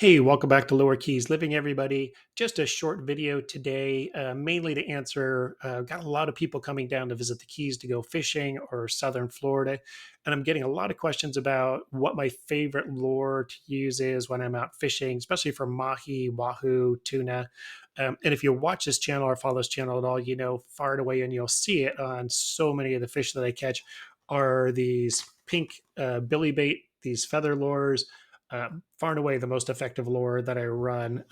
Hey, welcome back to Lower Keys Living, everybody. Just a short video today, mainly to answer. Got a lot of people coming down to visit the Keys to go fishing or Southern Florida, and I'm getting a lot of questions about what my favorite lure to use is when I'm out fishing, especially for Mahi, Wahoo, Tuna. And if you watch this channel or follow this channel at all, you know far and away, and you'll see it on so many of the fish that I catch are these pink billy bait, these feather lures, far and away the most effective lure that I run,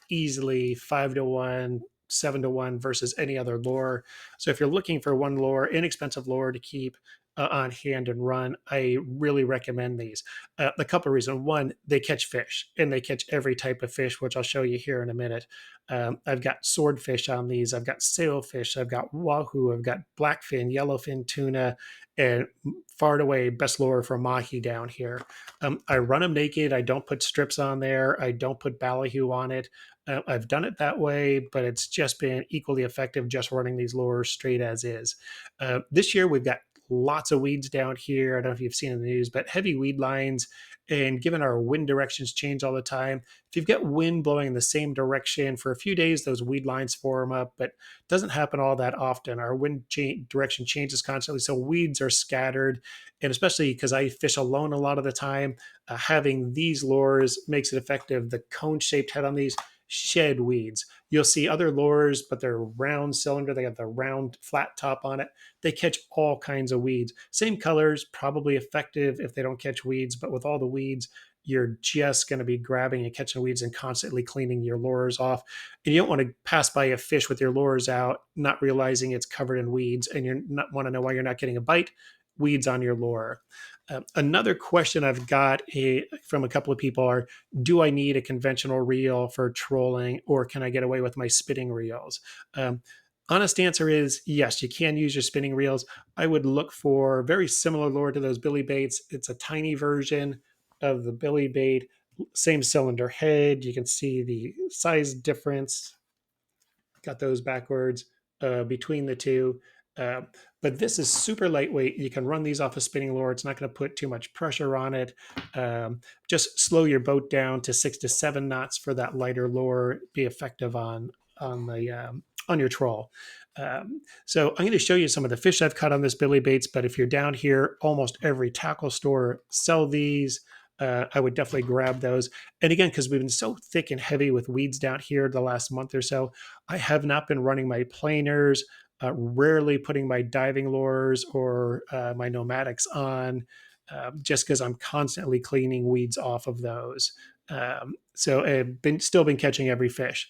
easily 5 to 1, 7 to 1 versus any other lure. So if you're looking for one lure, inexpensive lure to keep on hand and run, I really recommend these. A couple of reasons. One, they catch fish and they catch every type of fish, which I'll show you here in a minute. I've got swordfish on these. I've got sailfish. I've got wahoo. I've got blackfin, yellowfin tuna, and far and away best lure for mahi down here. I run them naked. I don't put strips on there. I don't put ballyhoo on it. I've done it that way, but it's just been equally effective just running these lures straight as is. This year, we've got lots of weeds down here. I don't know if you've seen in the news, but heavy weed lines. And given our wind directions change all the time, if you've got wind blowing in the same direction for a few days, those weed lines form up, but it doesn't happen all that often. Our direction changes constantly, so weeds are scattered. And especially because I fish alone a lot of the time, having these lures makes it effective. The cone-shaped head on these shed weeds. You'll see other lures, but they're round cylinder. They got the round flat top on it. They catch all kinds of weeds. Same colors, probably effective if they don't catch weeds, but with all the weeds, you're just going to be grabbing and catching weeds and constantly cleaning your lures off. And you don't want to pass by a fish with your lures out, not realizing it's covered in weeds, and you not want to know why you're not getting a bite. Weeds on your lure. Another question I've got from a couple of people are, do I need a conventional reel for trolling, or can I get away with my spinning reels? Honest answer is yes, you can use your spinning reels. I would look for very similar lure to those billy baits. It's a tiny version of the billy bait, same cylinder head. You can see the size difference. Got those backwards between the two. Uh, but this is super lightweight. You can run these off a spinning lure. It's not going to put too much pressure on it. Just slow your boat down to 6 to 7 knots for that lighter lure. Be effective on your troll. So I'm going to show you some of the fish I've caught on this billy baits. But if you're down here, almost every tackle store sell these. I would definitely grab those. And again, because we've been so thick and heavy with weeds down here the last month or so, I have not been running my planers, rarely putting my diving lures or my nomadics on, just because I'm constantly cleaning weeds off of those. So I've still been catching every fish.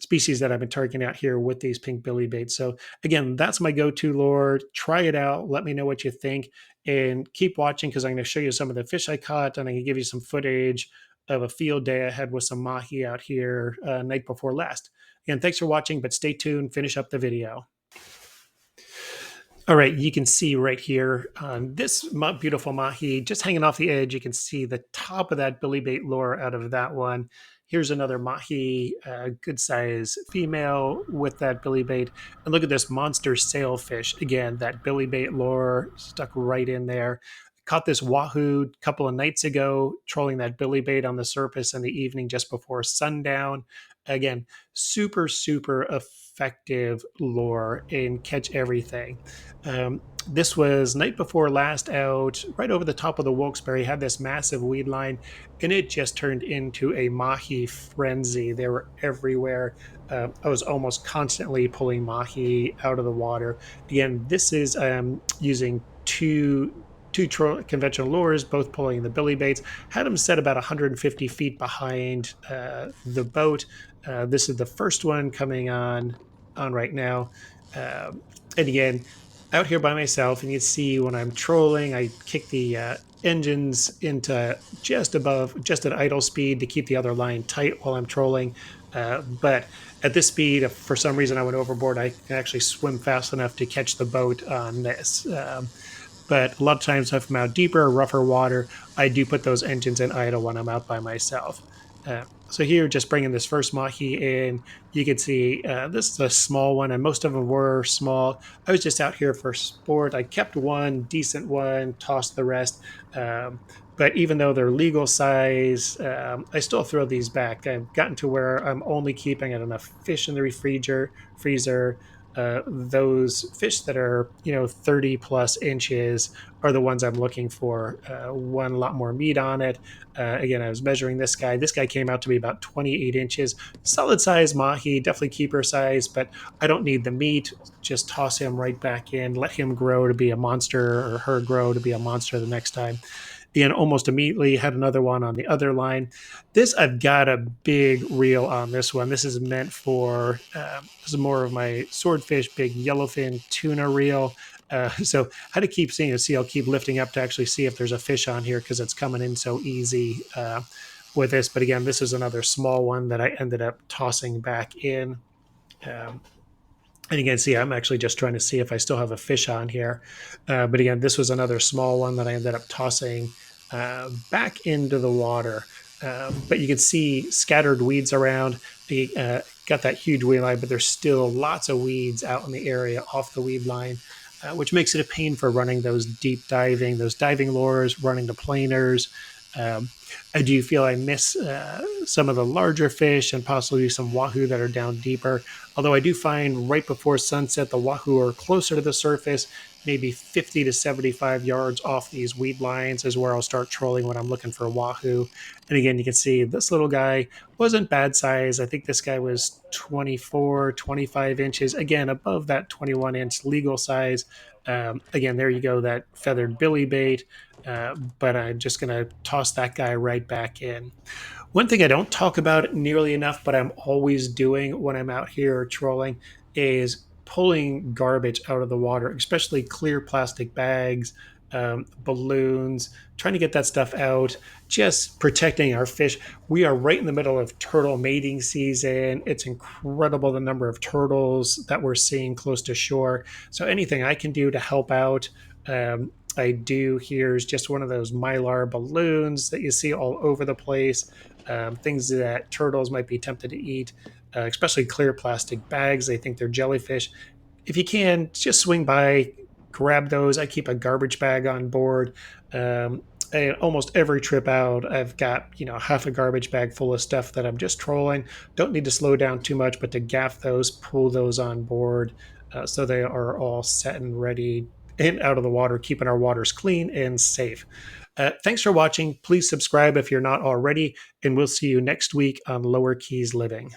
Species that I've been targeting out here with these pink billy baits. So again, that's my go-to lure. Try it out. Let me know what you think, and keep watching because I'm going to show you some of the fish I caught, and I'm going to give you some footage of a field day I had with some mahi out here night before last. And thanks for watching, but stay tuned. Finish up the video. All right, you can see right here on this beautiful mahi, just hanging off the edge, you can see the top of that billy bait lure out of that one. Here's another mahi, good size female with that billy bait. And look at this monster sailfish. Again, that billy bait lure stuck right in there. Caught this wahoo a couple of nights ago, trolling that billy bait on the surface in the evening just before sundown. Again, super, super effective lure and catch everything. This was night before last out, right over the top of the Wilkes-Barre, had this massive weed line, and it just turned into a mahi frenzy. They were everywhere. I was almost constantly pulling mahi out of the water. Again, this is using two conventional lures, both pulling the billy baits. Had them set about 150 feet behind the boat. This is the first one coming on right now. And again, out here by myself, and you see when I'm trolling, I kick the engines into just at idle speed to keep the other line tight while I'm trolling. But at this speed, if for some reason I went overboard, I can actually swim fast enough to catch the boat on this. But a lot of times if I'm out deeper, rougher water, I do put those engines in idle when I'm out by myself. So here, just bringing this first mahi in, you can see this is a small one, and most of them were small. I was just out here for sport. I kept one decent one, tossed the rest. But but even though they're legal size, I still throw these back. I've gotten to where I'm only keeping enough fish in the freezer. Those fish that are 30 plus inches are the ones I'm looking for. One, a lot more meat on it. Again, I was measuring this guy. This guy came out to be about 28 inches. Solid size Mahi, definitely keeper size, but I don't need the meat. Just toss him right back in, let him grow to be a monster, or her grow to be a monster the next time. And almost immediately had another one on the other line. This, I've got a big reel on this one. This is meant for, this is more of my swordfish, big yellowfin tuna reel. So I had to keep seeing see, I'll keep lifting up to actually see if there's a fish on here because it's coming in so easy with this. But again, this is another small one that I ended up tossing back in. Um, and again, see, I'm actually just trying to see if I still have a fish on here. But again, this was another small one that I ended up tossing back into the water. But you can see scattered weeds around. Got that huge weed line, but there's still lots of weeds out in the area off the weed line, which makes it a pain for running those diving lures, running the planers. Um, I do feel I miss some of the larger fish and possibly some wahoo that are down deeper. Although I do find right before sunset, the wahoo are closer to the surface, maybe 50 to 75 yards off these weed lines is where I'll start trolling when I'm looking for wahoo. And again, you can see this little guy wasn't bad size. I think this guy was 24, 25 inches. Again, above that 21-inch legal size. Again, there you go, that feathered billy bait. But I'm just going to toss that guy right back in. One thing I don't talk about nearly enough, but I'm always doing when I'm out here trolling, is pulling garbage out of the water, especially clear plastic bags, balloons, trying to get that stuff out, just protecting our fish. We are right in the middle of turtle mating season. It's incredible the number of turtles that we're seeing close to shore. So anything I can do to help out, I do. Here's just one of those mylar balloons that you see all over the place, things that turtles might be tempted to eat, especially clear plastic bags. They think they're jellyfish. If you can, just swing by, grab those. I keep a garbage bag on board. Almost every trip out, I've got half a garbage bag full of stuff that I'm just trolling. Don't need to slow down too much, but to gaff those, pull those on board, so they are all set and ready and out of the water, keeping our waters clean and safe. Thanks for watching. Please subscribe if you're not already, and we'll see you next week on Lower Keys Living.